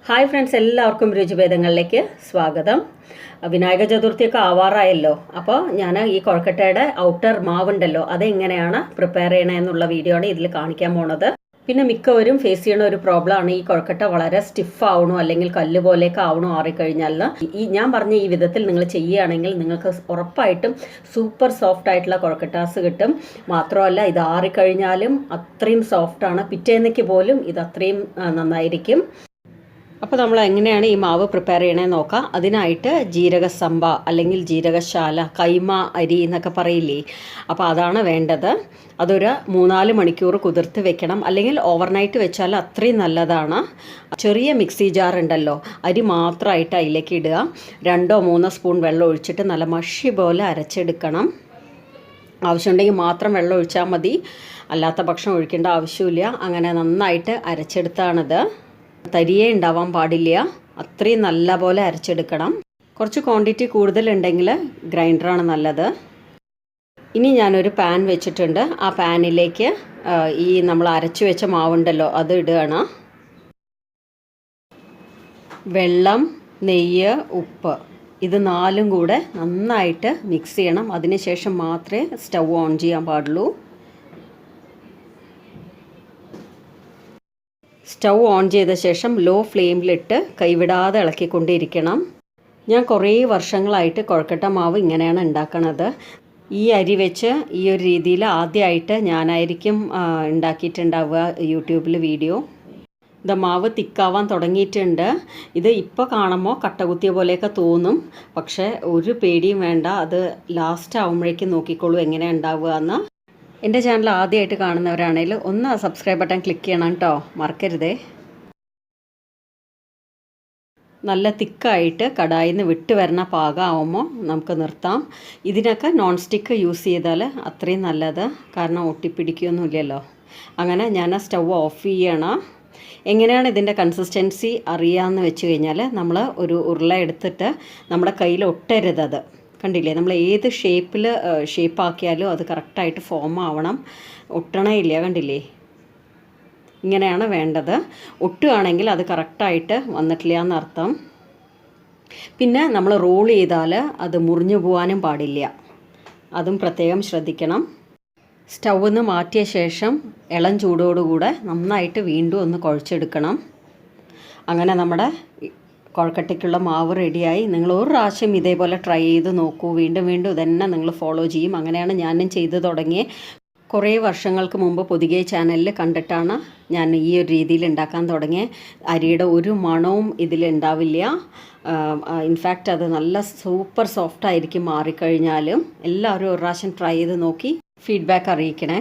Hi friends, എല്ലാവർക്കും രുചിഭേദങ്ങളിലേക്ക് സ്വാഗതം. വിനായക ചതുർത്ഥിയൊക്കെ ആവാറായല്ലോ. അപ്പോൾ ഞാൻ ഈ കൊഴക്കട്ടയുടെ ഔട്ടർ മാവുണ്ടല്ലോ, അതെങ്ങനെയാണ് പ്രിപ്പയർ ചെയ്യണമെന്നുള്ള വീഡിയോ ആണ് ഇതിൽ കാണിക്കാൻ പോണത്. പിന്നെ മിക്കവരും ഫേസ് ചെയ്യുന്ന ഒരു പ്രോബ്ലമാണ് ഈ കൊഴക്കട്ട വളരെ സ്റ്റിഫ് ആവണോ അല്ലെങ്കിൽ കല്ല് പോലെയൊക്കെ ആവണോ ആറിക്കഴിഞ്ഞാൽ ഞാൻ പറഞ്ഞ ഈ വിധത്തിൽ നിങ്ങൾ ചെയ്യുകയാണെങ്കിൽ നിങ്ങൾക്ക് ഉറപ്പായിട്ടും സൂപ്പർ സോഫ്റ്റ് ആയിട്ടുള്ള കൊഴക്കട്ടാസ് കിട്ടും. മാത്രമല്ല ഇത് ആറിക്കഴിഞ്ഞാലും അത്രയും സോഫ്റ്റാണ്, പിറ്റേന്നേക്ക് പോലും ഇത് അത്രയും നന്നായിരിക്കും. അപ്പോൾ നമ്മൾ എങ്ങനെയാണ് ഈ മാവ് പ്രിപ്പയർ ചെയ്യണമെന്ന് നോക്കാം. അതിനായിട്ട് ജീരക സമ്പ അല്ലെങ്കിൽ ജീരകശാല, കൈമ അരി എന്നൊക്കെ പറയില്ലേ, അപ്പോൾ അതാണ് വേണ്ടത്. അതൊരു 3-4 മണിക്കൂർ കുതിർത്ത് വെക്കണം, അല്ലെങ്കിൽ ഓവർനൈറ്റ് വെച്ചാൽ അത്രയും നല്ലതാണ്. ചെറിയ മിക്സി ജാർ ഉണ്ടല്ലോ, അരി മാത്രമായിട്ട് അതിലേക്ക് ഇടുക. 2-3 സ്പൂൺ വെള്ളം ഒഴിച്ചിട്ട് നല്ല മഷി പോലെ അരച്ചെടുക്കണം. ആവശ്യമുണ്ടെങ്കിൽ മാത്രം വെള്ളം ഒഴിച്ചാൽ മതി, അല്ലാത്ത പക്ഷം ഒഴിക്കേണ്ട ആവശ്യമില്ല. അങ്ങനെ നന്നായിട്ട് അരച്ചെടുത്താണിത്. തരിയേ ഉണ്ടാവാൻ പാടില്ല, അത്രയും നല്ല പോലെ അരച്ചെടുക്കണം. കുറച്ച് ക്വാണ്ടിറ്റി കൂടുതലുണ്ടെങ്കിൽ ഗ്രൈൻഡറാണ് നല്ലത്. ഇനി ഞാനൊരു പാൻ വെച്ചിട്ടുണ്ട്. ആ പാനിലേക്ക് ഈ നമ്മൾ അരച്ചു വെച്ച മാവുണ്ടല്ലോ അത് ഇടുകയാണ്. വെള്ളം, നെയ്യ്, ഉപ്പ്, ഇത് 4ഉം കൂടെ നന്നായിട്ട് മിക്സ് ചെയ്യണം. അതിനുശേഷം മാത്രമേ സ്റ്റൗ ഓൺ ചെയ്യാൻ പാടുള്ളൂ. സ്റ്റൗ ഓൺ ചെയ്ത ശേഷം ലോ ഫ്ലെയിമിലിട്ട് കൈവിടാതെ ഇളക്കിക്കൊണ്ടിരിക്കണം. ഞാൻ കുറേ വർഷങ്ങളായിട്ട് കൊഴക്കട്ട മാവ് ഇങ്ങനെയാണ് ഉണ്ടാക്കണത്. ഈ അരി വെച്ച് ഈ ഒരു രീതിയിൽ ആദ്യമായിട്ട് ഞാനായിരിക്കും ഉണ്ടാക്കിയിട്ടുണ്ടാവുക യൂട്യൂബിൽ വീഡിയോ. ഇത് മാവ് തിക്കാവാൻ തുടങ്ങിയിട്ടുണ്ട്. ഇത് ഇപ്പോൾ കാണുമ്പോൾ കട്ടകുത്തിയ പോലെയൊക്കെ തോന്നും, പക്ഷേ ഒരു പേടിയും വേണ്ട. അത് ലാസ്റ്റ് ആകുമ്പോഴേക്കും നോക്കിക്കോളൂ എങ്ങനെയാണ് ഉണ്ടാവുക എന്ന്. എൻ്റെ ചാനൽ ആദ്യമായിട്ട് കാണുന്നവരാണെങ്കിൽ ഒന്ന് സബ്സ്ക്രൈബ് ബട്ടൺ ക്ലിക്ക് ചെയ്യണം കേട്ടോ, മറക്കരുതേ. നല്ല തിക്കായിട്ട് കടായിൽ നിന്ന് വിട്ട് വരുന്ന പാകമാകുമ്പോൾ നമുക്ക് നിർത്താം. ഇതിനൊക്കെ നോൺ സ്റ്റിക്ക് യൂസ് ചെയ്താൽ അത്രയും നല്ലത്, കാരണം ഒട്ടിപ്പിടിക്കുകയൊന്നുമില്ലല്ലോ. അങ്ങനെ ഞാൻ സ്റ്റൗ ഓഫ് ചെയ്യണം. എങ്ങനെയാണ് ഇതിൻ്റെ കൺസിസ്റ്റൻസി അറിയാമെന്ന് വെച്ച് കഴിഞ്ഞാൽ, നമ്മൾ ഒരു ഉരുള എടുത്തിട്ട് നമ്മുടെ കയ്യിൽ ഒട്ടരുതത്. കണ്ടില്ലേ, നമ്മൾ ഏത് ഷേപ്പാക്കിയാലും അത് കറക്റ്റായിട്ട് ഫോം ആവണം, ഒട്ടണേ ഇല്ല. കണ്ടില്ലേ, ഇങ്ങനെയാണ് വേണ്ടത്. ഒട്ടുകയാണെങ്കിൽ അത് കറക്റ്റായിട്ട് വന്നിട്ടില്ല എന്നർത്ഥം. പിന്നെ നമ്മൾ റോൾ ചെയ്താൽ അത് മുറിഞ്ഞു പോകാനും പാടില്ല, അതും പ്രത്യേകം ശ്രദ്ധിക്കണം. സ്റ്റൗവിൽ നിന്ന് മാറ്റിയ ശേഷം ഇളം ചൂടോടുകൂടെ നന്നായിട്ട് വീണ്ടും ഒന്ന് കുഴച്ചെടുക്കണം. അങ്ങനെ നമ്മുടെ കൊഴക്കട്ടയ്ക്കുള്ള മാവ് റെഡിയായി. നിങ്ങൾ ഒരു പ്രാവശ്യം ഇതേപോലെ ട്രൈ ചെയ്ത് നോക്കൂ, വീണ്ടും വീണ്ടും ഇതന്നെ നിങ്ങൾ ഫോളോ ചെയ്യും. അങ്ങനെയാണ് ഞാനും ചെയ്ത് തുടങ്ങിയത്. കുറേ വർഷങ്ങൾക്ക് മുമ്പ് പൊതുകെ ചാനലിൽ കണ്ടിട്ടാണ് ഞാൻ ഈ ഒരു രീതിയിൽ ഉണ്ടാക്കാൻ തുടങ്ങിയത്. അരിയുടെ ഒരു മണവും ഇതിലുണ്ടാവില്ല. ഇൻഫാക്റ്റ് അത് നല്ല സൂപ്പർ സോഫ്റ്റായിരിക്കും മാറിക്കഴിഞ്ഞാലും. എല്ലാവരും ഒരു പ്രാവശ്യം ട്രൈ ചെയ്ത് നോക്കി ഫീഡ്ബാക്ക് അറിയിക്കണേ.